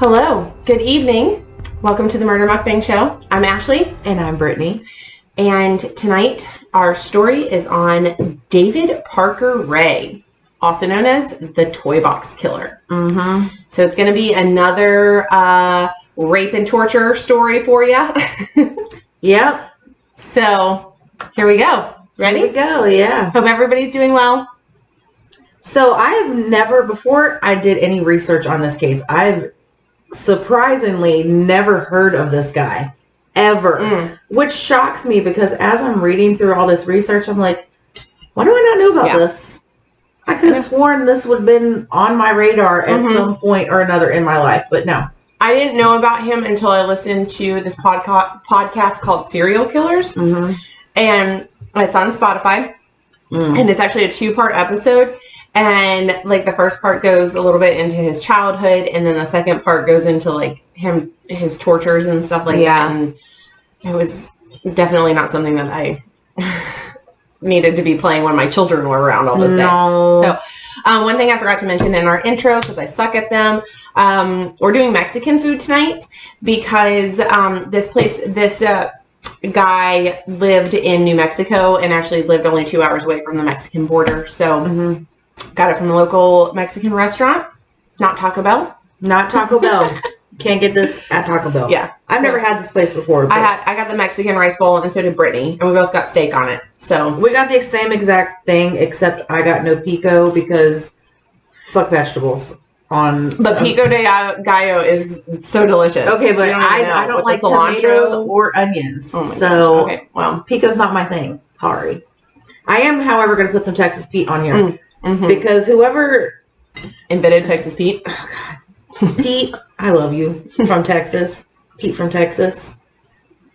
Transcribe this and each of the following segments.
Hello, good evening. Welcome to the Murder Mukbang Show. I'm Ashley. And I'm Brittany. And tonight our story is on David Parker Ray, also known as the Toy Box Killer. Mm-hmm. So it's going to be another rape and torture story for you. Yep. So here we go. Ready? Here we go, yeah. Hope everybody's doing well. So I have never, before I did any research on this case, I've surprisingly never heard of this guy. Ever. Which shocks me because as I'm reading through all this research, I'm like, why do I not know about this? I could have sworn this would have been on my radar at some point or another in my life, but no. I didn't know about him until I listened to this podcast called Serial Killers. Mm-hmm. And it's on Spotify. And it's actually a 2-part episode. And like the first part goes a little bit into his childhood, and then the second part goes into like his tortures and stuff like that. And it was definitely not something that I needed to be playing when my children were around all this day. So one thing I forgot to mention in our intro, because I suck at them, we're doing Mexican food tonight because this guy lived in New Mexico and actually lived only 2 hours away from the Mexican border. So got it from the local Mexican restaurant, not Taco Bell. Not Taco Bell. Can't get this at Taco Bell. Yeah. I've never had this place before. I got the Mexican rice bowl, and so did Brittany, and we both got steak on it. So we got the same exact thing, except I got no pico because fuck vegetables. But pico de gallo is so delicious. Okay, but I don't like tomatoes or onions. Oh my so gosh. Okay, well, pico's not my thing. Sorry. I am, however, going to put some Texas Pete on here because whoever invented Texas Pete. Oh, God. Pete, I love you from Texas. Pete from Texas.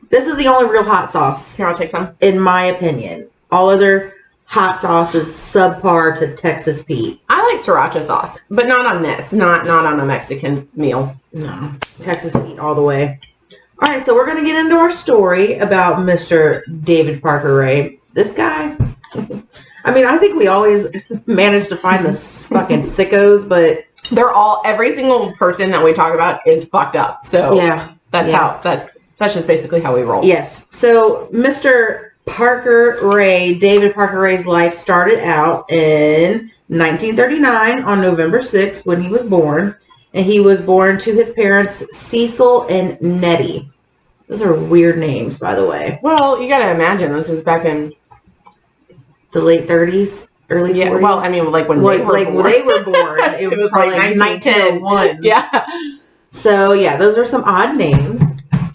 This is the only real hot sauce. Here, I'll take some. In my opinion, all other hot sauce is subpar to Texas Pete. I like sriracha sauce, but not on this. Not on a Mexican meal. No. Texas Pete all the way. All right, so we're going to get into our story about Mr. David Parker Ray. This guy, I mean, I think we always manage to find the fucking sickos, but every single person that we talk about is fucked up. So yeah, that's just basically how we roll. Yes. So Mr. Parker Ray, David Parker Ray's life started out in 1939 on November 6th when he was born. And he was born to his parents, Cecil and Nettie. Those are weird names, by the way. Well, you got to imagine this is back in the late 30s, early 40s. Yeah, well, I mean, like when they were born. It was like 1901. Yeah. So, yeah, those are some odd names.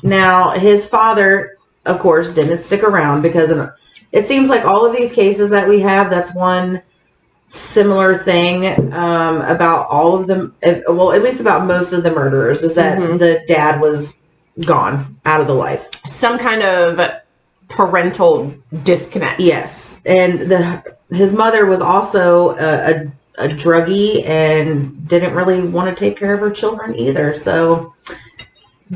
Now, his father, of course, didn't stick around because it seems like all of these cases that we have, that's one similar thing about all of them. Well, at least about most of the murderers is that the dad was gone out of the life. Some kind of parental disconnect. Yes. And his mother was also a druggie and didn't really want to take care of her children either. So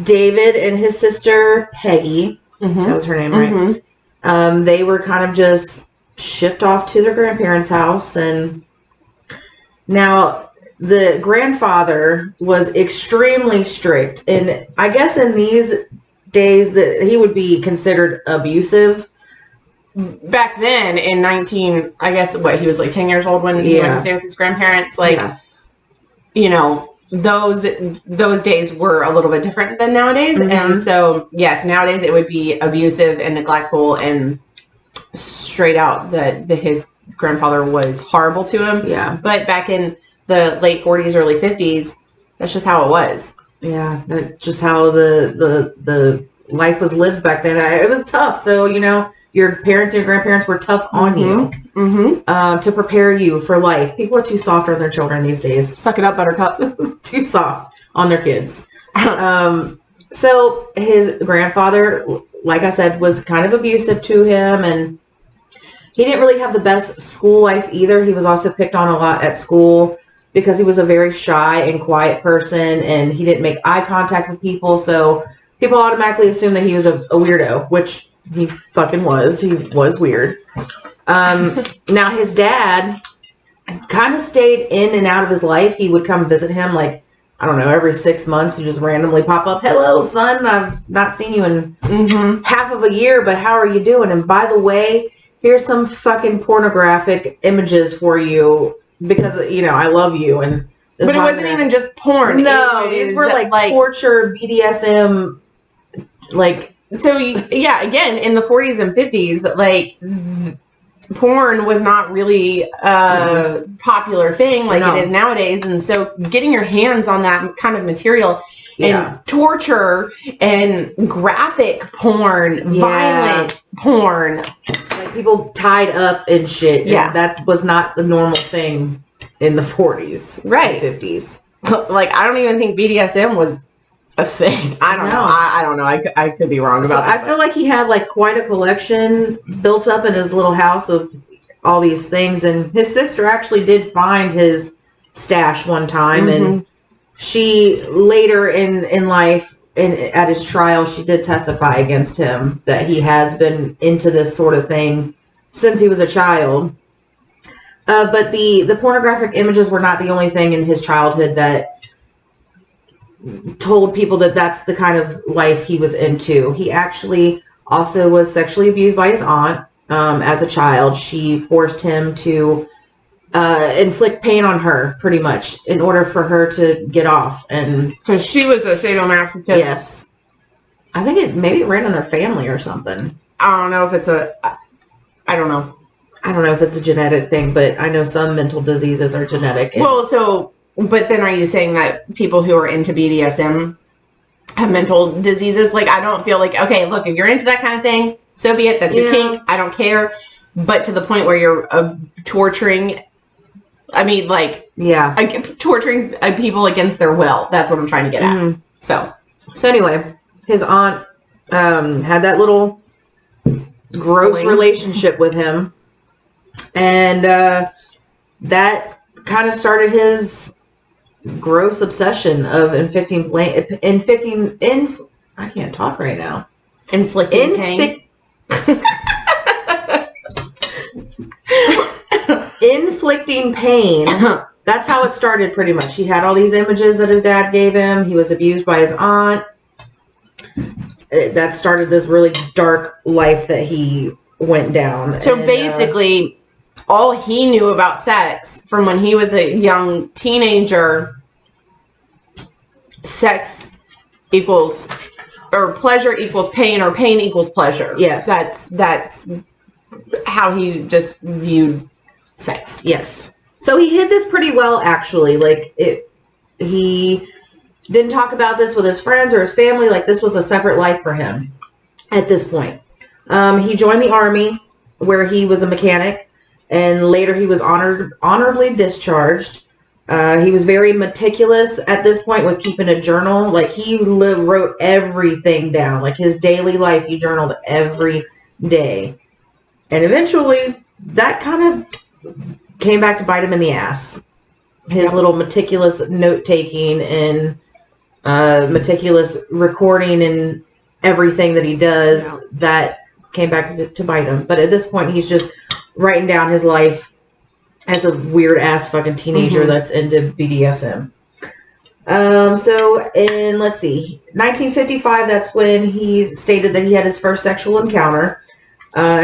David and his sister Peggy, that was her name, right? They were kind of just shipped off to their grandparents' house. And now the grandfather was extremely strict. And I guess in these days that he would be considered abusive. Back then in I guess he was like 10 years old when he went to stay with his grandparents. You know, those days were a little bit different than nowadays. And so, yes, nowadays it would be abusive and neglectful and straight out that his grandfather was horrible to him. Yeah. But back in the late 40s, early 50s, that's just how it was. Yeah, that's just how the life was lived back then. It was tough. So, you know, your parents and your grandparents were tough on you to prepare you for life. People are too soft on their children these days. Suck it up, buttercup. Too soft on their kids. So his grandfather, like I said, was kind of abusive to him, and he didn't really have the best school life either. He was also picked on a lot at school because he was a very shy and quiet person, and he didn't make eye contact with people. So people automatically assumed that he was a weirdo, which he fucking was. He was weird. Now his dad kind of stayed in and out of his life. He would come visit him like I don't know, every 6 months you just randomly pop up. Hello, son. I've not seen you in half of a year, but how are you doing? And by the way, here's some fucking pornographic images for you because, I love you. And but it wasn't even just porn. No, these were like torture, BDSM, like. So, yeah, again, in the 40s and 50s, like, porn was not really a popular thing like it is nowadays. And so getting your hands on that kind of material and torture and graphic porn, violent porn. Like people tied up and shit. Yeah. And that was not the normal thing in the 40s. Right. 50s. Like, I don't even think BDSM was a thing. I don't know. I don't know. I could be wrong about that. I feel like he had like quite a collection built up in his little house of all these things. And his sister actually did find his stash one time. And she later in life, at his trial, she did testify against him that he has been into this sort of thing since he was a child. But the pornographic images were not the only thing in his childhood that told people that that's the kind of life he was into. He actually also was sexually abused by his aunt as a child. She forced him to inflict pain on her, pretty much, in order for her to get off. And so she was a sadomasochist. Yes. I think it ran in their family or something. I don't know if it's I don't know. I don't know if it's a genetic thing, but I know some mental diseases are genetic. But then are you saying that people who are into BDSM have mental diseases? Like, I don't feel like, okay, look, if you're into that kind of thing, so be it. That's your kink. I don't care. But to the point where you're torturing, torturing people against their will. That's what I'm trying to get at. So anyway, his aunt had that little gross relationship with him. And that kind of started his gross obsession of inflicting I can't talk right now. Inflicting pain. Inflicting pain. That's how it started pretty much. He had all these images that his dad gave him. He was abused by his aunt. That started this really dark life that he went down. So basically, all he knew about sex from when he was a young teenager, sex equals, or pleasure equals pain, or pain equals pleasure. Yes. That's how he just viewed sex. Yes. So he hid this pretty well, actually. Like, he didn't talk about this with his friends or his family. Like, this was a separate life for him at this point. He joined the Army, where he was a mechanic. And later he was honorably discharged. He was very meticulous at this point with keeping a journal. Like, he wrote everything down. Like, his daily life, he journaled every day. And eventually, that kind of came back to bite him in the ass. His little meticulous note-taking and meticulous recording and everything that he does, that came back to bite him. But at this point, he's just writing down his life as a weird ass fucking teenager that's into BDSM. So in, let's see, 1955, that's when he stated that he had his first sexual encounter.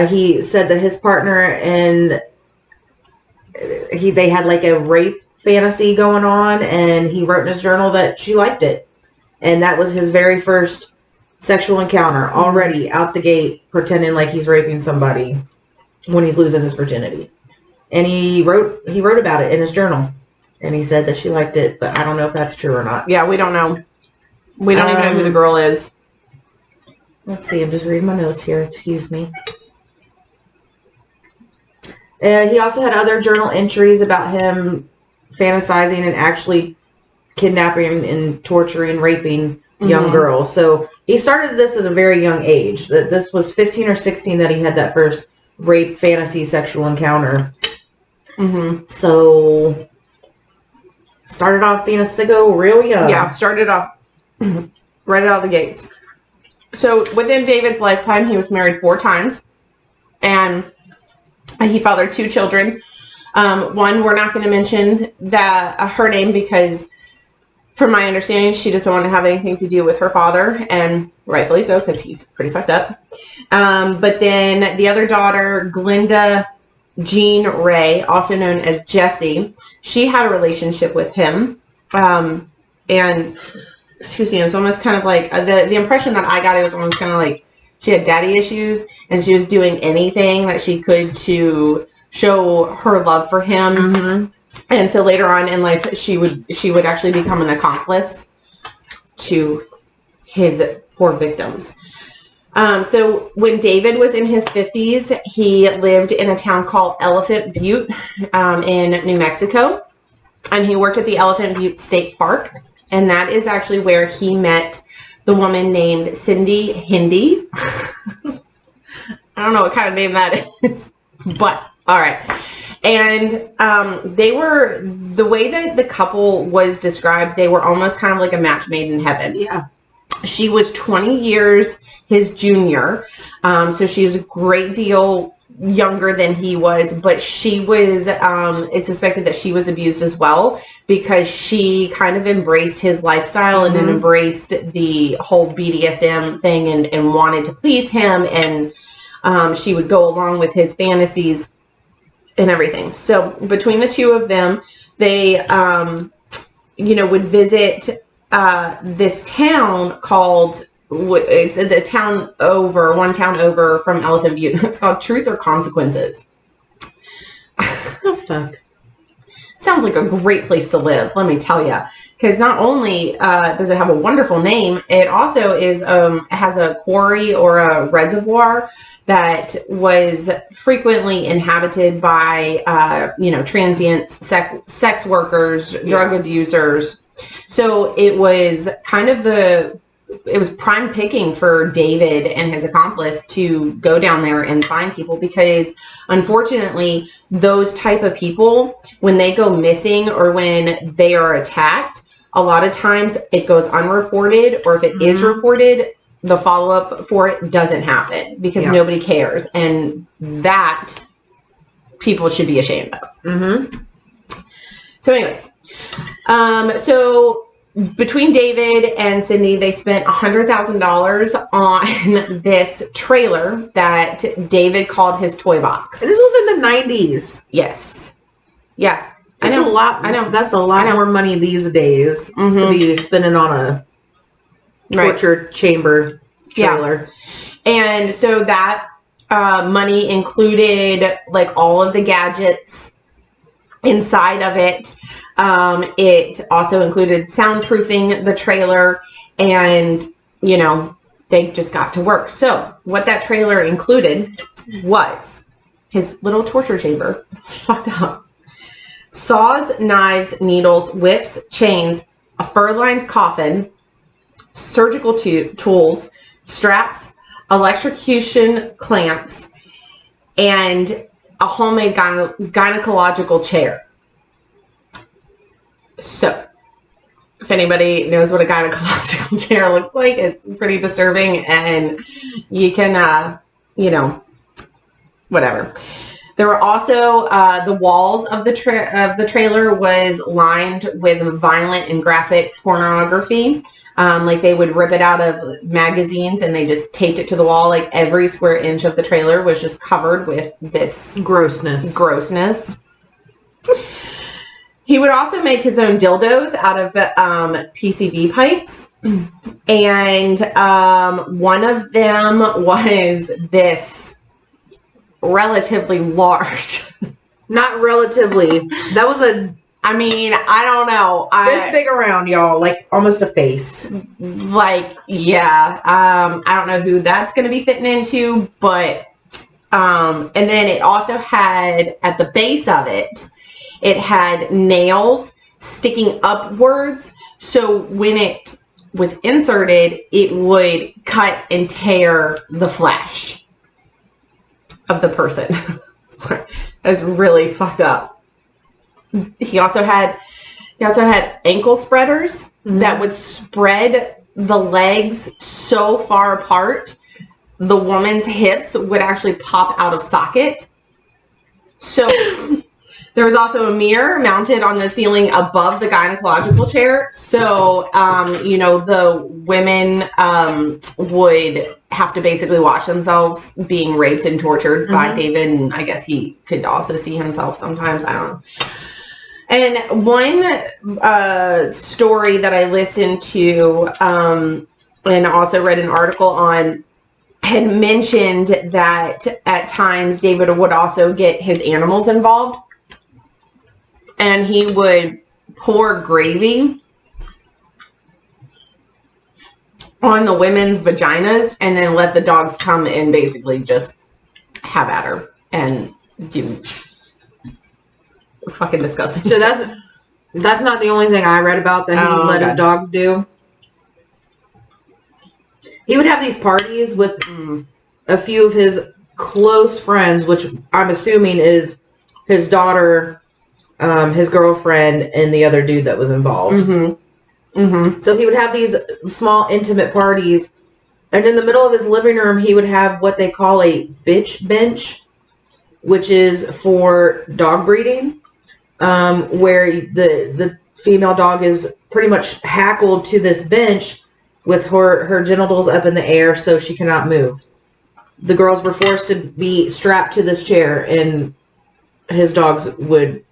He said that his partner and they had like a rape fantasy going on, and he wrote in his journal that she liked it. And that was his very first sexual encounter, already out the gate, pretending like he's raping somebody when he's losing his virginity. And he wrote about it in his journal. And he said that she liked it, but I don't know if that's true or not. Yeah, we don't know. We don't even know who the girl is. Let's see, I'm just reading my notes here. Excuse me. He also had other journal entries about him fantasizing and actually kidnapping and torturing and raping young girls. So he started this at a very young age. This was 15 or 16 that he had that first rape fantasy sexual encounter. So started off being a sicko real young. Yeah, started off right out of the gates. So within David's lifetime, he was married 4 times, and he fathered 2 children. One, we're not going to mention her name because from my understanding, she doesn't want to have anything to do with her father, and rightfully so, because he's pretty fucked up. But then the other daughter, Glenda Jean Ray, also known as Jessie, she had a relationship with him. And, excuse me, it was almost kind of like, the impression that I got, it was almost kind of like she had daddy issues, and she was doing anything that she could to show her love for him. Mm-hmm. And so later on in life, she would actually become an accomplice to his poor victims. So when David was in his 50s, he lived in a town called Elephant Butte in New Mexico. And he worked at the Elephant Butte State Park. And that is actually where he met the woman named Cindy Hindi. I don't know what kind of name that is, but all right. And they were, the way that the couple was described, they were almost kind of like a match made in heaven. Yeah. She was 20 years his junior. So she was a great deal younger than he was, but she was, it's suspected that she was abused as well, because she kind of embraced his lifestyle and then embraced the whole BDSM thing and wanted to please him. And she would go along with his fantasies and everything. So between the two of them, they, would visit this town called, it's the town over, one town over from Elephant Butte. It's called Truth or Consequences. Oh, fuck. Sounds like a great place to live, let me tell you. Because not only does it have a wonderful name, it also is has a quarry or a reservoir that was frequently inhabited by, transients, sex workers, drug abusers. So it was kind of it was prime picking for David and his accomplice to go down there and find people, because unfortunately those type of people, when they go missing or when they are attacked, a lot of times it goes unreported, or if it is reported, the follow-up for it doesn't happen because nobody cares. And that people should be ashamed of. So anyways, so between David and Cindy, they spent $100,000 on this trailer that David called his toy box. And this was in the 90s. Yes. Yeah. That's a lot. I know. That's a lot more money these days to be spending on a torture chamber trailer. Yeah. And so that money included like all of the gadgets inside of it. It also included soundproofing the trailer, and they just got to work. So what that trailer included was his little torture chamber. Fucked up. Saws, knives, needles, whips, chains, a fur-lined coffin, surgical tools, straps, electrocution clamps, and a homemade gynecological chair. So, if anybody knows what a gynecological chair looks like, it's pretty disturbing, and you can, whatever. There were also the walls of the trailer was lined with violent and graphic pornography. Like they would rip it out of magazines and they just taped it to the wall. Like every square inch of the trailer was just covered with this grossness. He would also make his own dildos out of PCV pipes. And one of them was this relatively large. Not relatively. That was I don't know. This big around, y'all. Like almost a face. Like, yeah. I don't know who that's going to be fitting into, but, and then it also had, at the base of it, it had nails sticking upwards. So when it was inserted, it would cut and tear the flesh of the person. That's really fucked up. He also had ankle spreaders that would spread the legs so far apart, the woman's hips would actually pop out of socket. So There was also a mirror mounted on the ceiling above the gynecological chair. So, the women would have to basically watch themselves being raped and tortured by David. And I guess he could also see himself sometimes. I don't know. And one story that I listened to and also read an article on had mentioned that at times David would also get his animals involved. And he would pour gravy on the women's vaginas and then let the dogs come and basically just have at her and do fucking disgusting. So that's not the only thing I read about that he let his dogs do. He would have these parties with a few of his close friends, which I'm assuming is his daughter, his girlfriend, and the other dude that was involved. So he would have these small, intimate parties, and in the middle of his living room, he would have what they call a bitch bench, which is for dog breeding, where the female dog is pretty much hackled to this bench with her genitals up in the air so she cannot move. The girls were forced to be strapped to this chair, and his dogs would...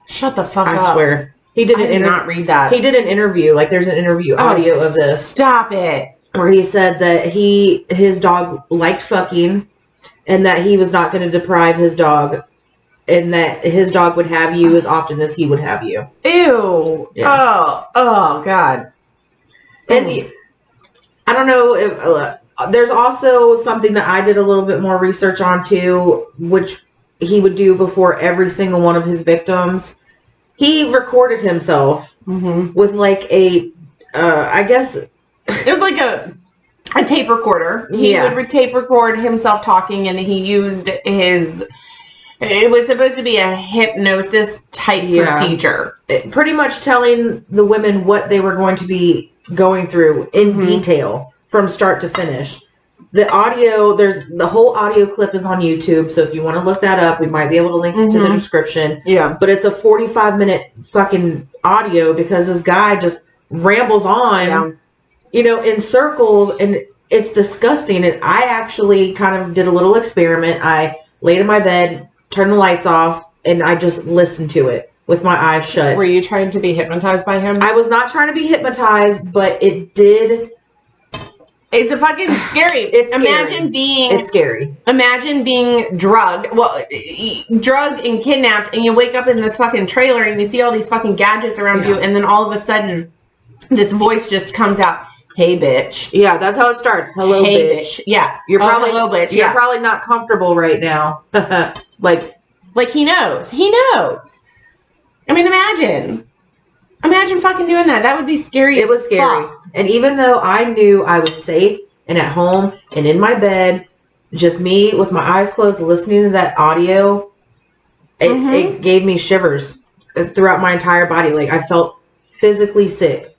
Shut the fuck up. I swear. He did not read that. He did an interview. Like, there's an interview audio of this. Stop it. Where he said that his dog liked fucking, and that he was not going to deprive his dog, and that his dog would have you as often as he would have you. Ew. Yeah. Oh, God. And I don't know if... there's also something that I did a little bit more research on, too, which he would do before every single one of his victims. He recorded himself with like I guess... It was like a tape recorder. He would tape record himself talking, and he used his... It was supposed to be a hypnosis type procedure. Pretty much telling the women what they were going to be going through in detail from start to finish. The audio, the whole audio clip is on YouTube, so if you want to look that up, we might be able to link it to the description. Yeah. But it's a 45-minute fucking audio because this guy just rambles on, in circles, and it's disgusting. And I actually kind of did a little experiment. I laid in my bed, turned the lights off, and I just listened to it with my eyes shut. Were you trying to be hypnotized by him? I was not trying to be hypnotized, but it did... It's a fucking scary. It's scary. Imagine being drugged. Well, drugged and kidnapped, and you wake up in this fucking trailer, and you see all these fucking gadgets around you, and then all of a sudden, this voice just comes out. Hey, bitch. Yeah, that's how it starts. Hello, hey, bitch. Yeah, you're probably hello, bitch. You're probably not comfortable right now. like he knows. He knows. I mean, Imagine fucking doing that. That would be scary. It was scary. Fuck. And even though I knew I was safe and at home and in my bed, just me with my eyes closed listening to that audio, it gave me shivers throughout my entire body. Like, I felt physically sick.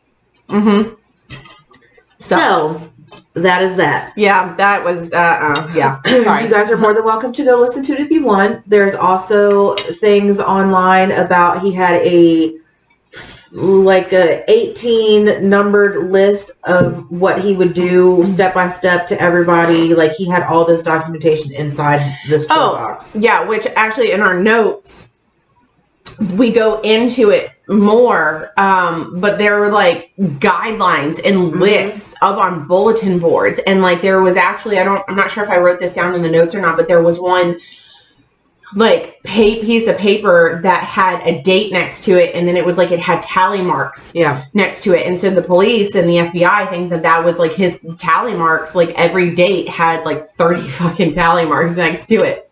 So that is that. Yeah, that was, yeah. Sorry. You guys are more than welcome to go listen to it if you want. There's also things online about he had a 18 numbered list of what he would do step by step to everybody. Like, he had all this documentation inside this toolbox. Yeah, which actually in our notes we go into it more, but there were like guidelines and lists up on bulletin boards, and like there was actually I'm not sure if I wrote this down in the notes or not, but there was one like piece of paper that had a date next to it, and then it was like it had tally marks next to it, and so the police and the FBI think that was like his tally marks. Like, every date had like 30 fucking tally marks next to it.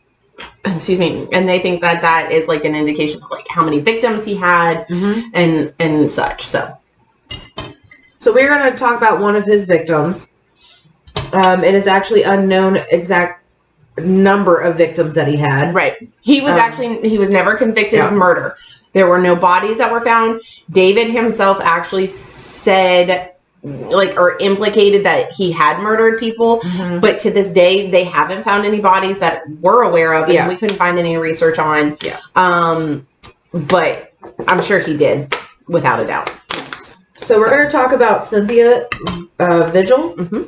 Excuse me. And they think that is like an indication of like how many victims he had and such. So we're going to talk about one of his victims. It is actually unknown exact number of victims that he had. Right. He was he was never convicted of murder. There were no bodies that were found. David himself actually said, like, or implicated that he had murdered people, but to this day they haven't found any bodies that we're aware of, and we couldn't find any research on. but I'm sure he did, without a doubt. Yes. So we're going to talk about Cynthia Vigil. Mm-hmm.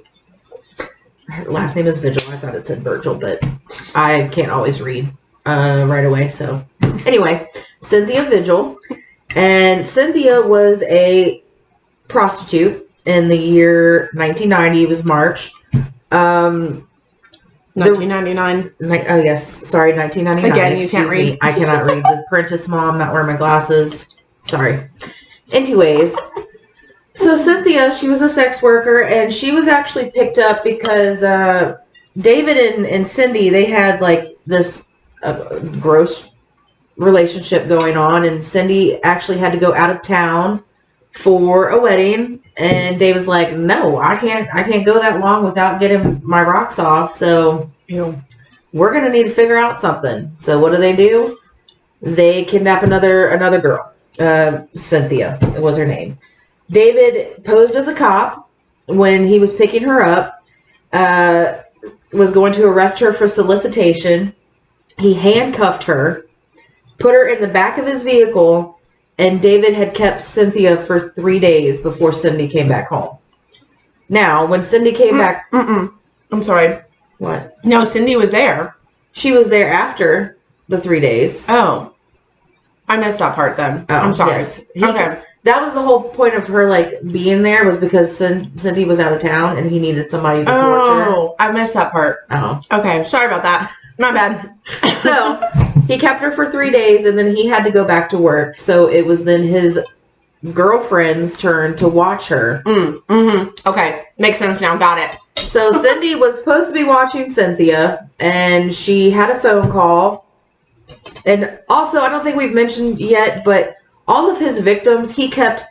Her last name is Vigil. I thought it said Virgil, but I can't always read right away. So anyway, Cynthia Vigil. And Cynthia was a prostitute in the year 1990. It was March. 1999. Oh, yes. Sorry, 1999. Again, you can't read. I cannot read. The apprentice mom, not wearing my glasses. Sorry. Anyways, so Cynthia, she was a sex worker, and she was actually picked up because David and Cindy, they had like this gross relationship going on, and Cindy actually had to go out of town for a wedding, and David's like, no, I can't go that long without getting my rocks off, so we're gonna need to figure out something. So what do? They kidnap another girl. Cynthia was her name. David posed as a cop when he was picking her up, was going to arrest her for solicitation. He handcuffed her, put her in the back of his vehicle, and David had kept Cynthia for 3 days before Cindy came back home. Now, when Cindy came back... I'm sorry. What? No, Cindy was there. She was there after the 3 days. Oh. I missed that part then. Oh, I'm sorry. Yes. Okay. That was the whole point of her, like, being there, was because Cindy was out of town and he needed somebody to torture. Oh, I missed that part. Oh. Okay, sorry about that. My bad. So, he kept her for 3 days, and then he had to go back to work. So, it was then his girlfriend's turn to watch her. Okay, makes sense now. Got it. So, Cindy was supposed to be watching Cynthia, and she had a phone call. And also, I don't think we've mentioned yet, but all of his victims, he kept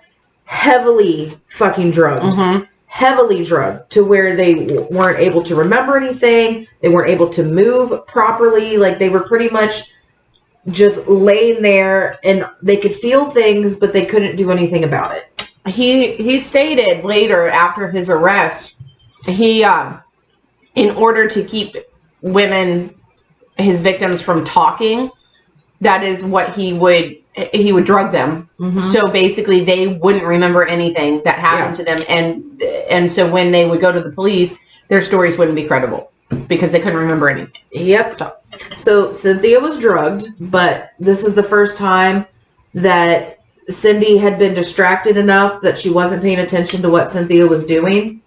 heavily fucking drugged. Heavily drugged to where they weren't able to remember anything. They weren't able to move properly. Like, they were pretty much just laying there, and they could feel things, but they couldn't do anything about it. He stated later, after his arrest, he in order to keep women, his victims, from talking, that is what he would drug them. So basically they wouldn't remember anything that happened to them, and so when they would go to the police, their stories wouldn't be credible because they couldn't remember anything. Yep. So Cynthia was drugged, but this is the first time that Cindy had been distracted enough that she wasn't paying attention to what Cynthia was doing,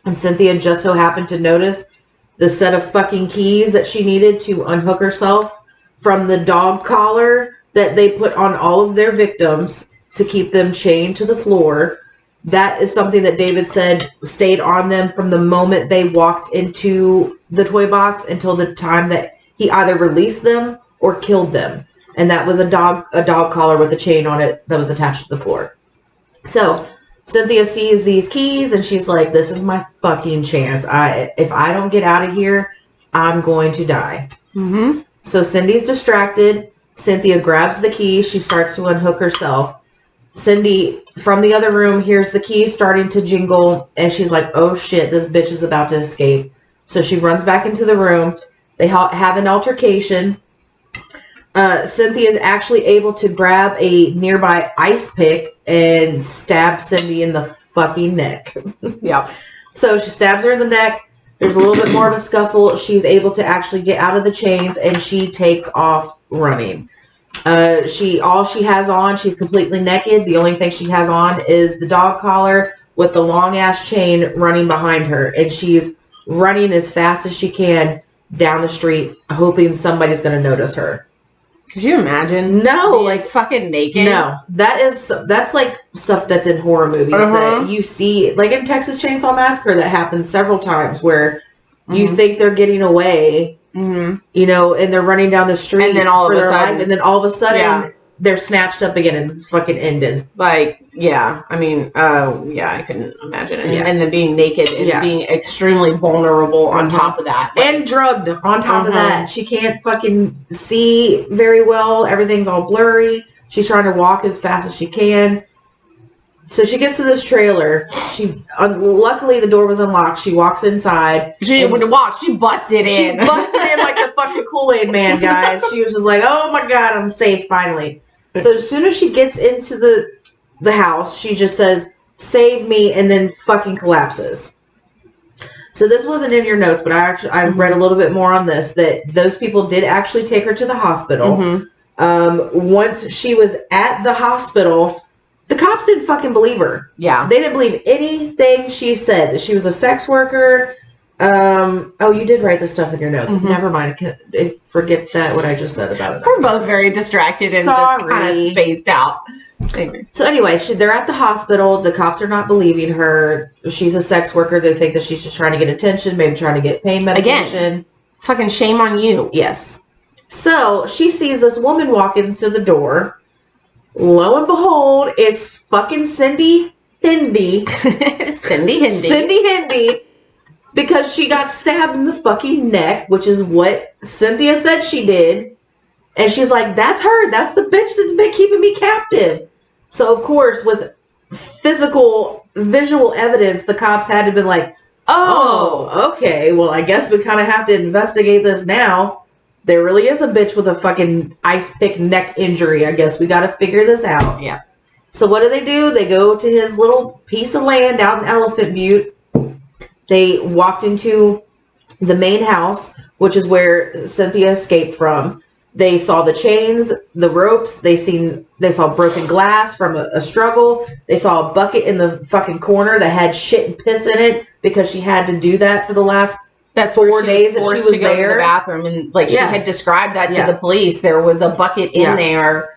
and Cynthia just so happened to notice the set of fucking keys that she needed to unhook herself from the dog collar that they put on all of their victims to keep them chained to the floor. That is something that David said stayed on them from the moment they walked into the toy box until the time that he either released them or killed them. And that was a dog collar with a chain on it that was attached to the floor. So Cynthia sees these keys and she's like, this is my fucking chance. If I don't get out of here, I'm going to die. So Cindy's distracted. Cynthia grabs the key. She starts to unhook herself. Cindy, from the other room, hears the key starting to jingle, and she's like, oh shit, this bitch is about to escape. So she runs back into the room. They have an altercation. Cynthia is actually able to grab a nearby ice pick and stab Cindy in the fucking neck. So she stabs her in the neck. There's a little bit more of a scuffle. She's able to actually get out of the chains, and she takes off running. All she has on, she's completely naked. The only thing she has on is the dog collar with the long ass chain running behind her, and she's running as fast as she can down the street, hoping somebody's going to notice her. Could you imagine? No, being like fucking naked. No, that's like stuff that's in horror movies that you see, like in Texas Chainsaw Massacre. That happens several times where you think they're getting away. You know, and they're running down the street, and then all of a sudden, they're snatched up again and it's fucking ended. Like, I mean, I couldn't imagine it. And then being naked and being extremely vulnerable on top of that. Like, and drugged on top of that. She can't fucking see very well. Everything's all blurry. She's trying to walk as fast as she can. So she gets to this trailer. Luckily the door was unlocked. She walks inside. She wouldn't walk. She busted in. She busted in like the fucking Kool-Aid man, guys. She was just like, oh my God, I'm safe finally. So as soon as she gets into the house, she just says, "Save me," and then fucking collapses. So this wasn't in your notes, but I read a little bit more on this, that those people did actually take her to the hospital. Once she was at the hospital, the cops didn't fucking believe her. Yeah. They didn't believe anything she said, that she was a sex worker. Oh, you did write this stuff in your notes. Never mind. Forget that, what I just said about it. We're both very distracted and just kind of spaced out. Anyways. So anyway, they're at the hospital. The cops are not believing her. She's a sex worker. They think that she's just trying to get attention, maybe trying to get pain medication. Again, fucking shame on you. Yes. So she sees this woman walk into the door. Lo and behold, it's fucking Cindy Hindi. Cindy Hindi. Because she got stabbed in the fucking neck, which is what Cynthia said she did. And she's like, that's her. That's the bitch that's been keeping me captive. So, of course, with visual evidence, the cops had to be like, oh, okay, well, I guess we kind of have to investigate this now. There really is a bitch with a fucking ice pick neck injury. I guess we got to figure this out. Yeah. So what do? They go to his little piece of land out in Elephant Butte. They walked into the main house, which is where Cynthia escaped from. They saw the chains, the ropes. They saw broken glass from a struggle. They saw a bucket in the fucking corner that had shit and piss in it because she had to do that for the last 4 days that she was to go there. To the bathroom, and she had described that to the police. There was a bucket in there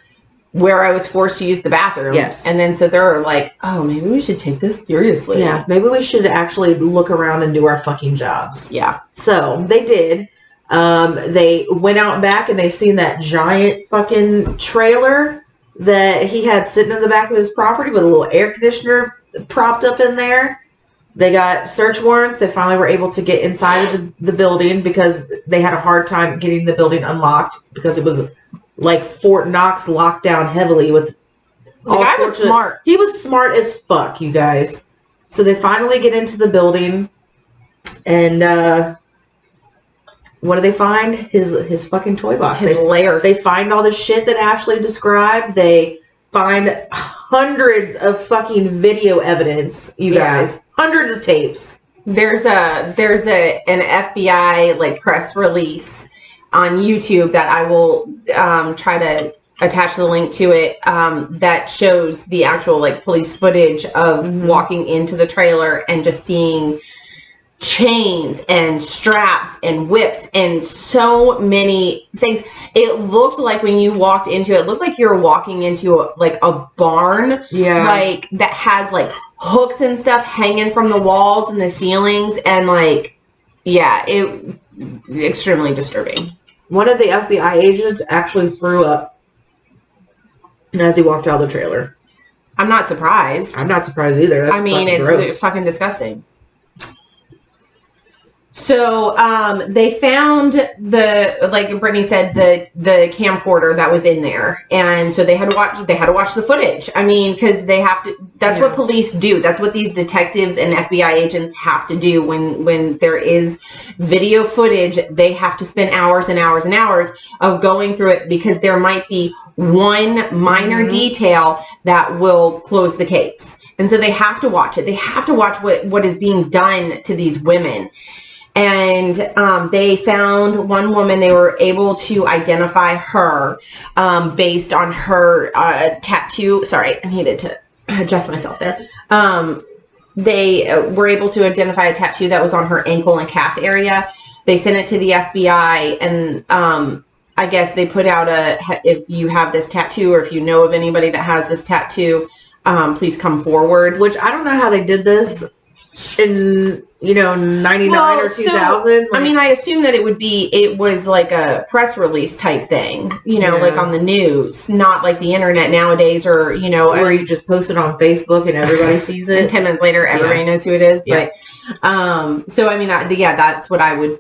where I was forced to use the bathroom. Yes. And then so they're like, oh, maybe we should take this seriously. Yeah, maybe we should actually look around and do our fucking jobs. Yeah. So they did. They went out back and they seen that giant fucking trailer that he had sitting in the back of his property with a little air conditioner propped up in there. They got search warrants. They finally were able to get inside of the building because they had a hard time getting the building unlocked because it was like Fort Knox locked down heavily with all sorts of... The guy was smart. He was smart as fuck, you guys. So they finally get into the building and what do they find? His fucking toy box. His lair. They find all the shit that Ashley described. They find hundreds of fucking video evidence, you guys. Hundreds of tapes. There's an FBI press release on YouTube that I will try to attach the link to it that shows the actual police footage of walking into the trailer and just seeing chains and straps and whips and so many things. It looked like when you walked into it looked like you were walking into a barn. Yeah. That has hooks and stuff hanging from the walls and the ceilings and it extremely disturbing. One of the FBI agents actually threw up as he walked out of the trailer. I'm not surprised. I'm not surprised either. That's it's fucking disgusting. So they found like Brittany said, the camcorder that was in there, and so they had to watch the footage. I mean, because they have to. That's what police do. That's what these detectives and FBI agents have to do when there is video footage. They have to spend hours and hours and hours of going through it because there might be one minor detail that will close the case, and so they have to watch it. They have to watch what is being done to these women. And they found one woman. They were able to identify her based on her tattoo. Sorry, I needed to adjust myself there. They were able to identify a tattoo that was on her ankle and calf area. They sent it to the FBI, and I guess they put out if you have this tattoo or if you know of anybody that has this tattoo, please come forward. Which I don't know how they did this in 99 or 2000. I assume that it was like a press release type thing, like on the news, not like the internet nowadays, or where you just post it on Facebook and everybody sees it. And 10 minutes later, everybody knows who it is. Yeah. But, that's what I would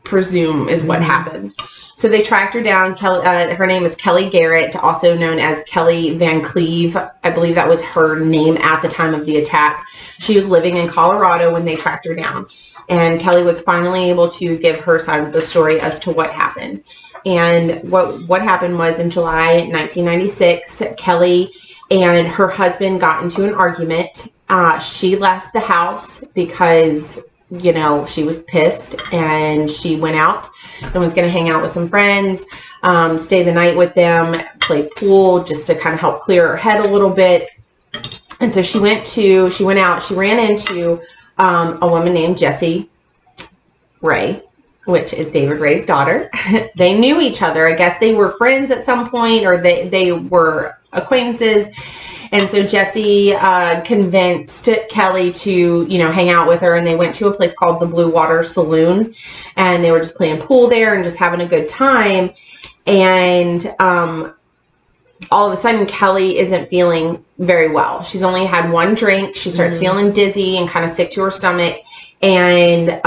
presume is what happened. So they tracked her down. Her name is Kelly Garrett, also known as Kelly Van Cleve. I believe that was her name at the time of the attack. She was living in Colorado when they tracked her down. And Kelly was finally able to give her side of the story as to what happened. And what happened was in July 1996, Kelly and her husband got into an argument. She left the house because, you know, she was pissed, and she went out and was going to hang out with some friends, stay the night with them, play pool, just to kind of help clear her head a little bit. And so she ran into a woman named Jessie Ray, which is David Ray's daughter. They knew each other. I guess they were friends at some point, or they were acquaintances. And so Jessie convinced Kelly to, you know, hang out with her, and they went to a place called the Blue Water Saloon, and they were just playing pool there and just having a good time. And all of a sudden, Kelly isn't feeling very well. She's only had one drink. She starts feeling dizzy and kind of sick to her stomach. And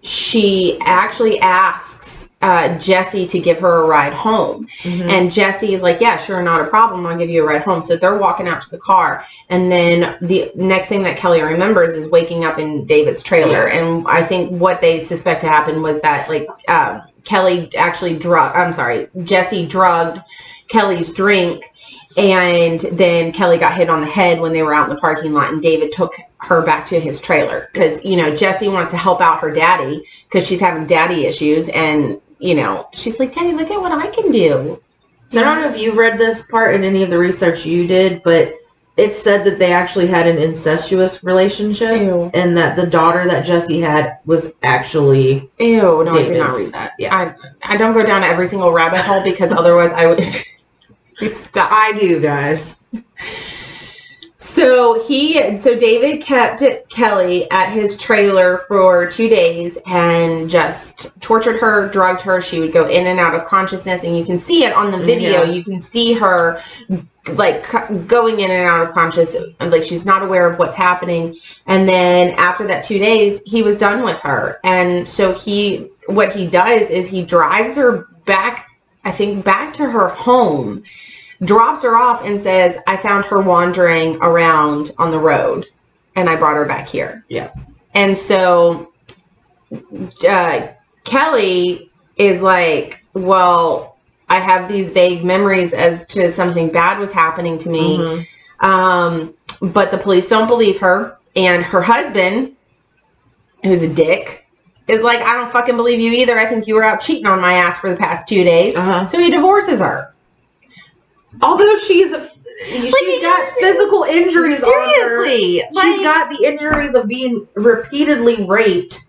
she actually asks Jessie to give her a ride home. And Jessie is like, yeah, sure, not a problem. I'll give you a ride home. So they're walking out to the car. And then the next thing that Kelly remembers is waking up in David's trailer. And I think what they suspect to happen was that, like, Jessie drugged Kelly's drink, and then Kelly got hit on the head when they were out in the parking lot, and David took her back to his trailer because, you know, Jessie wants to help out her daddy because she's having daddy issues, and, you know, she's like, Daddy, look at what I can do. So I don't know if you read this part in any of the research you did, but it said that they actually had an incestuous relationship. Ew. And that the daughter that Jessie had was actually Ew, no, David's. I did not read that. Yeah, I don't go down to every single rabbit hole because otherwise I would be stuck. I do, guys. So David kept Kelly at his trailer for 2 days and just tortured her, drugged her. She would go in and out of consciousness, and you can see it on the video. You can see her like going in and out of consciousness, like she's not aware of what's happening. And then after that 2 days, he was done with her. And so what he does is he drives her back, I think, back to her home, drops her off, and says, I found her wandering around on the road, and I brought her back here. Yeah. And so Kelly is like, well, I have these vague memories as to something bad was happening to me. But the police don't believe her. And her husband, who's a dick, is like, I don't fucking believe you either. I think you were out cheating on my ass for the past 2 days. So he divorces her. Although she's got physical injuries seriously, on her. She's got the injuries of being repeatedly raped.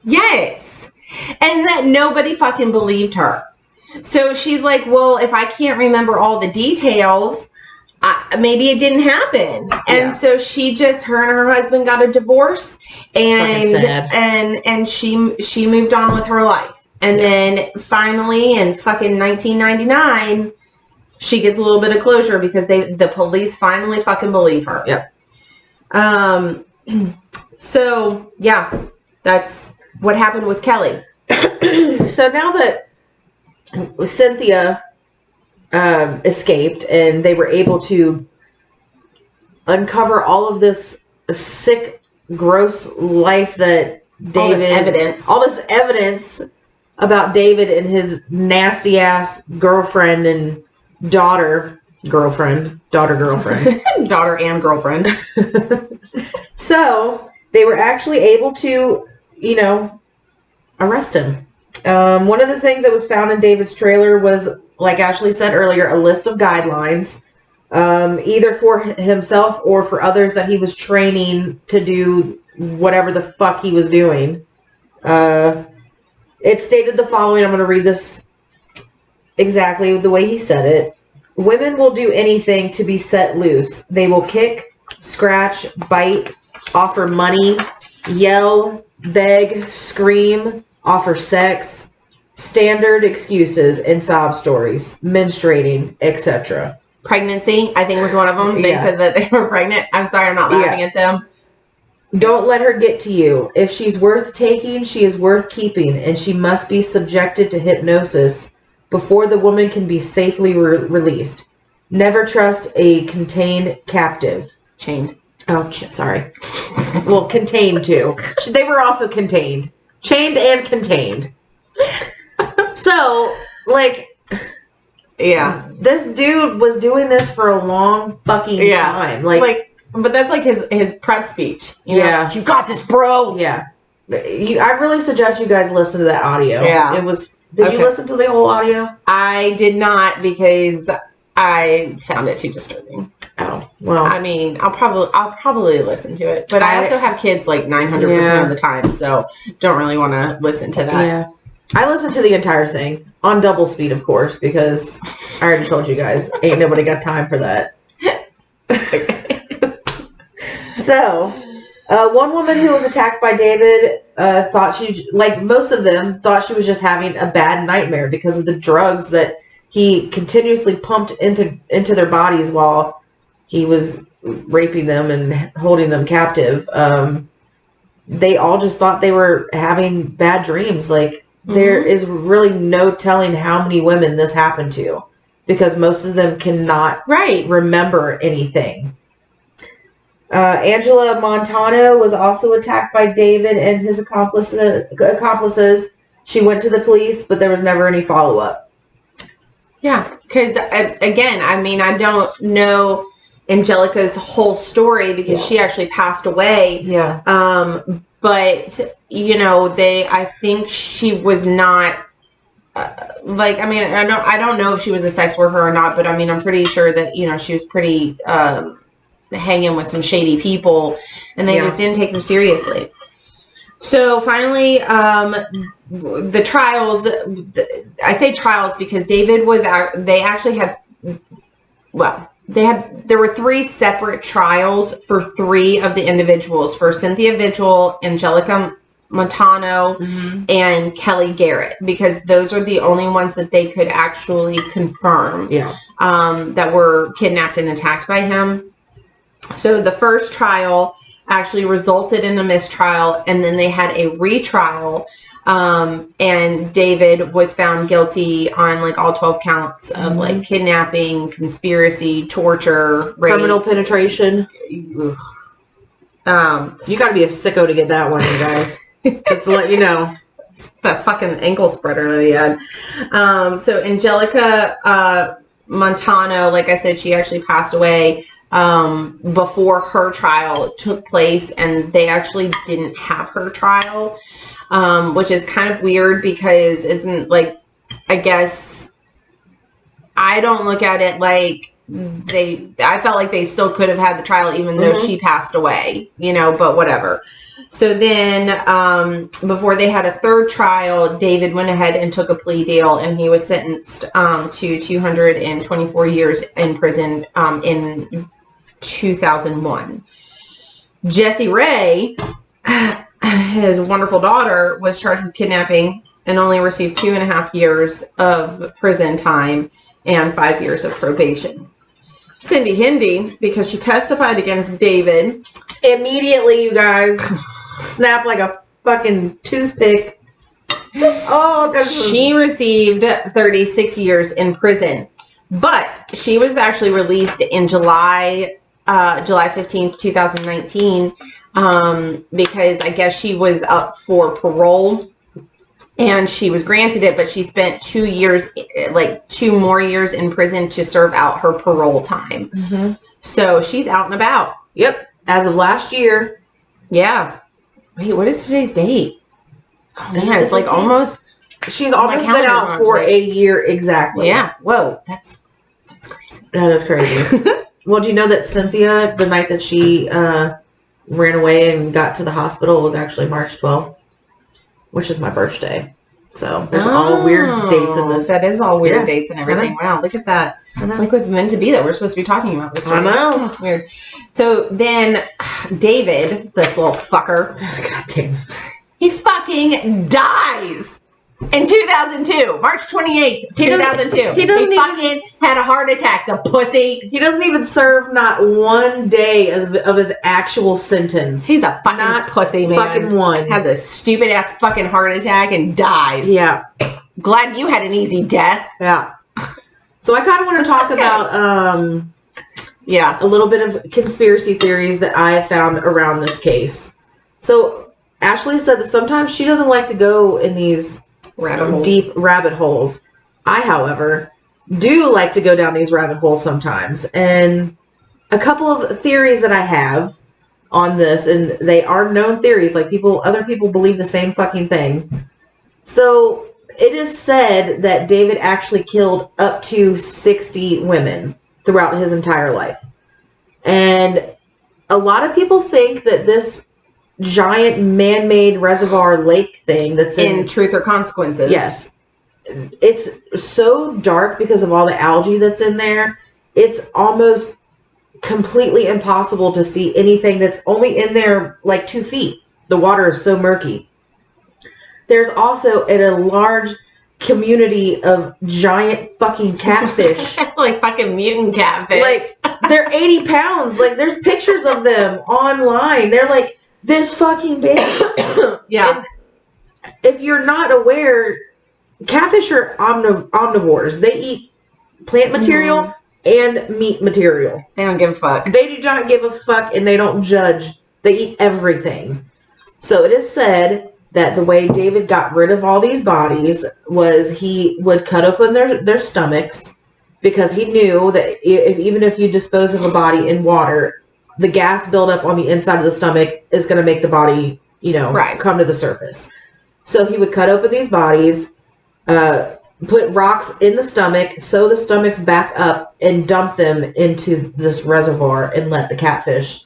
Yes. And that nobody fucking believed her. So she's like, well, if I can't remember all the details, maybe it didn't happen. And so her and her husband got a divorce, and she moved on with her life. And then finally in fucking 1999, she gets a little bit of closure because the police finally fucking believe her. Yep. So yeah, that's what happened with Kelly. So now that Cynthia escaped and they were able to uncover all of this sick, gross life that David... All this evidence about David and his nasty ass girlfriend and daughter and girlfriend. Daughter and girlfriend. So they were actually able to, arrest him. One of the things that was found in David's trailer was, like Ashley said earlier, a list of guidelines, either for himself or for others that he was training to do whatever the fuck he was doing. It stated the following. I'm going to read this exactly the way he said it. Women will do anything to be set loose. They will kick, scratch, bite, offer money, yell, beg, scream, offer sex, standard excuses and sob stories, menstruating, etc. Pregnancy, I think, was one of them. They said that they were pregnant. I'm sorry, I'm not laughing at them. Don't let her get to you. If she's worth taking, she is worth keeping, and she must be subjected to hypnosis before the woman can be safely released. Never trust a contained captive. Chained. Oh, sorry. Well, contained too. They were also contained. Chained and contained. So, like, yeah, this dude was doing this for a long fucking time. Like, but that's like his prep speech. You know? You got this, bro. Yeah. I really suggest you guys listen to that audio. Yeah. It was. Did you listen to the whole audio? I did not because I found it too disturbing. Oh, well. I mean, I'll probably listen to it, but I also have kids like 900% of the time, so don't really want to listen to that. Yeah. I listened to the entire thing on double speed, of course, because I already told you guys, ain't nobody got time for that. So, one woman who was attacked by David thought she, like most of them, thought she was just having a bad nightmare because of the drugs that he continuously pumped into their bodies while he was raping them and holding them captive. They all just thought they were having bad dreams. Like, there is really no telling how many women this happened to, because most of them cannot remember anything. Angela Montano was also attacked by David and his accomplices. She went to the police, but there was never any follow-up. Yeah, because, again, I mean, I don't know Angelica's whole story because she actually passed away. Yeah. But, you know, I think she was not, like, I mean, I don't know if she was a sex worker or not, but I mean, I'm pretty sure that, you know, she was pretty, hanging with some shady people, and they just didn't take her seriously. So finally, the trials, I say trials because David was, they actually had, well, there were 3 separate trials for 3 of the individuals, for Cynthia Vigil, Angelica Montano, and Kelly Garrett, because those are the only ones that they could actually confirm that were kidnapped and attacked by him. So the first trial actually resulted in a mistrial, and then they had a retrial, and David was found guilty on like all 12 counts of like kidnapping, conspiracy, torture, rape, criminal penetration. You got to be a sicko to get that one, you guys. Just to let you know. That fucking ankle spreader that he had. So Angelica Montano, like I said, she actually passed away before her trial took place, and they actually didn't have her trial, which is kind of weird because it's like, I guess I don't look at it like I felt like they still could have had the trial even though she passed away, you know, but whatever. So then, before they had a third trial, David went ahead and took a plea deal, and he was sentenced to 224 years in prison in 2001. Jessie Ray, his wonderful daughter, was charged with kidnapping and only received 2.5 years of prison time and 5 years of probation. Cindy Hindi, because she testified against David, immediately, you guys, snap like a fucking toothpick. She received 36 years in prison, but she was actually released in July 15th, 2019, because I guess she was up for parole, and she was granted it, but she spent 2 years, like 2 more years in prison to serve out her parole time. So she's out and about. Yep. As of last year. Yeah. Wait, what is today's date? Oh, man, it's like almost. She's almost been out for a year exactly. Yeah. Whoa. That's crazy. That is crazy. Well, do you know that Cynthia, the night that she ran away and got to the hospital, was actually March 12th, which is my birthday. So there's all weird dates in this. That is all weird dates and everything. Wow, look at that. It's like what's meant to be that we're supposed to be talking about this. I know. Weird. So then David, this little fucker. God damn it. He fucking dies in 2002. March 28th, 2002. He fucking had a heart attack, the pussy. He doesn't even serve not one day of his actual sentence. He's a fucking pussy, man. Fucking one. Has a stupid ass fucking heart attack and dies. Yeah. Glad you had an easy death. Yeah. So I kind of want to talk about a little bit of conspiracy theories that I have found around this case. So Ashley said that sometimes she doesn't like to go in these rabbit holes. Deep rabbit holes. I, however, do like to go down these rabbit holes sometimes. And a couple of theories that I have on this, and they are known theories, like other people believe the same fucking thing. So it is said that David actually killed up to 60 women throughout his entire life. And a lot of people think that this giant man-made reservoir lake thing that's in Truth or Consequences. Yes. It's so dark because of all the algae that's in there. It's almost completely impossible to see anything that's only in there like 2 feet. The water is so murky. There's also a large community of giant fucking catfish. Like fucking mutant catfish. Like, they're 80 pounds. Like, there's pictures of them online. They're like this fucking big. Yeah. And if you're not aware, catfish are omnivores. They eat plant material and meat material. They don't give a fuck. They do not give a fuck, and they don't judge. They eat everything. So it is said that the way David got rid of all these bodies was he would cut open their stomachs, because he knew that even if you dispose of a body in water, the gas buildup on the inside of the stomach is going to make the body, rise. Come to the surface. So he would cut open these bodies, put rocks in the stomach, sew the stomachs back up, and dump them into this reservoir and let the catfish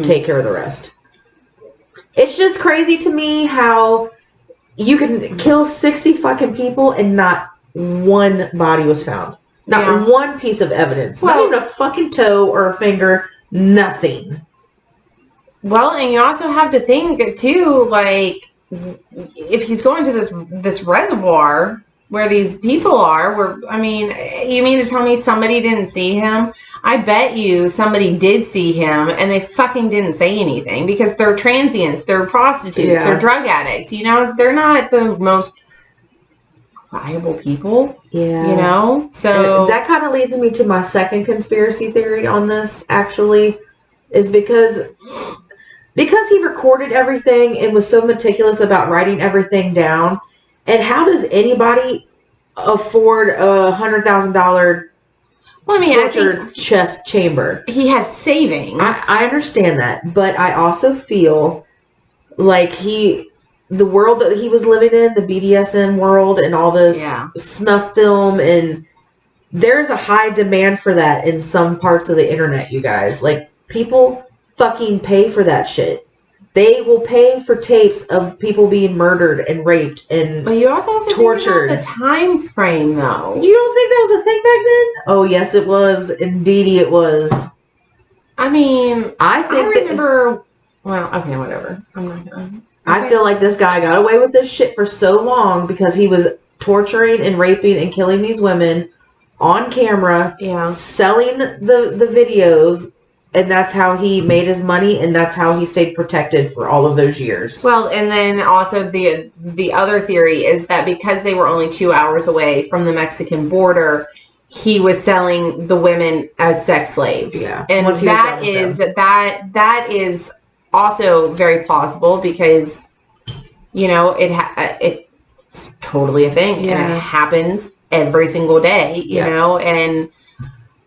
take care of the rest. It's just crazy to me how you can kill 60 fucking people and not one body was found. Not one piece of evidence. Not even a fucking toe or a finger. Nothing. Well, and you also have to think, too, like, if he's going to this reservoir where these people are, you mean to tell me somebody didn't see him? I bet you somebody did see him and they fucking didn't say anything, because they're transients, they're prostitutes, they're drug addicts, they're not the most viable people, so that kind of leads me to my second conspiracy theory on this, actually, is because he recorded everything and was so meticulous about writing everything down. And how does anybody afford a $100,000 torture chest chamber? He had savings. I understand that, but I also feel like the world that he was living in, the BDSM world and all this snuff film, and there's a high demand for that in some parts of the internet, you guys. Like, people fucking pay for that shit. They will pay for tapes of people being murdered and raped and But you also have to tortured. think about the time frame, though. You don't think that was a thing back then? Oh, yes, it was. Indeedy, it was. I mean, I remember. Well, okay, whatever. I'm not gonna. I feel like this guy got away with this shit for so long because he was torturing and raping and killing these women on camera, selling the videos. And that's how he made his money, and that's how he stayed protected for all of those years. Well, and then also the other theory is that because they were only 2 hours away from the Mexican border, he was selling the women as sex slaves. Yeah, and that is also very plausible because it's totally a thing, and it happens every single day. You know, and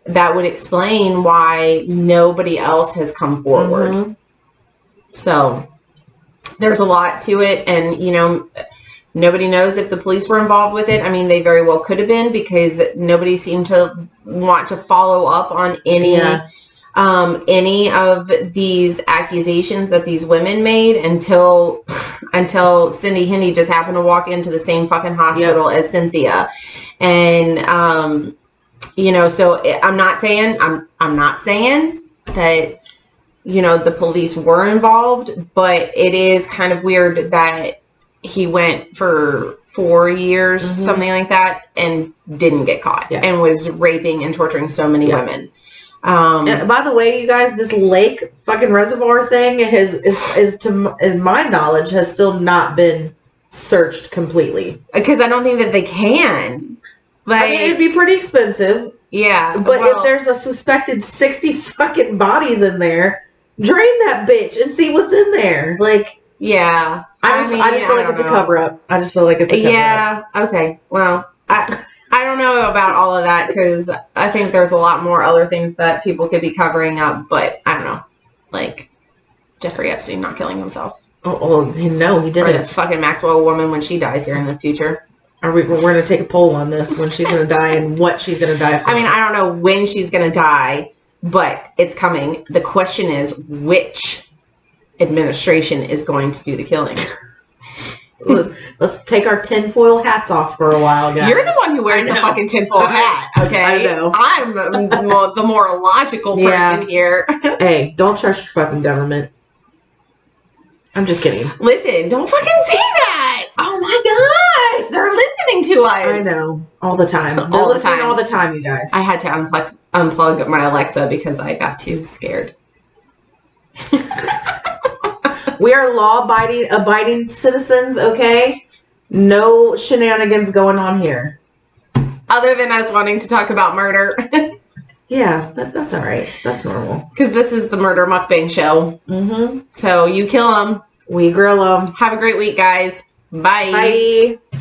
that would explain why nobody else has come forward. So there's a lot to it. And, nobody knows if the police were involved with it. I mean, they very well could have been, because nobody seemed to want to follow up on any of these accusations that these women made until Cindy Hendy just happened to walk into the same fucking hospital as Cynthia. And, so I'm not saying that, the police were involved, but it is kind of weird that he went for 4 years, something like that, and didn't get caught and was raping and torturing so many women. And by the way, you guys, this lake fucking reservoir thing in my knowledge, has still not been searched completely. Because I don't think that they can. Like, it'd be pretty expensive. Yeah. But if there's a suspected 60 fucking bodies in there, drain that bitch and see what's in there. Like, I just feel like it's a cover up. I just feel like it's a cover up. Yeah. Okay. Well, I I don't know about all of that because I think there's a lot more other things that people could be covering up, but I don't know. Like Jeffrey Epstein not killing himself. Oh, no, he Or didn't. the fucking Maxwell woman when she dies here in the future. We're going to take a poll on this, when she's going to die and what she's going to die from. I mean, I don't know when she's going to die, but it's coming. The question is, which administration is going to do the killing? Let's take our tinfoil hats off for a while, guys. You're the one who wears the fucking tinfoil hat, okay? I know. I'm the more logical person here. Hey, don't trust your fucking government. I'm just kidding. Listen, don't fucking say that. Oh my gosh, they're listening to us. I know. All the time. They're All the listening time. all the time, you guys. I had to unplug my Alexa because I got too scared. We are law-abiding citizens, okay? No shenanigans going on here. Other than us wanting to talk about murder. Yeah, that's all right. That's normal. Because this is the murder mukbang show. Mm-hmm. So you kill them. We grill them. Have a great week, guys. Bye. Bye.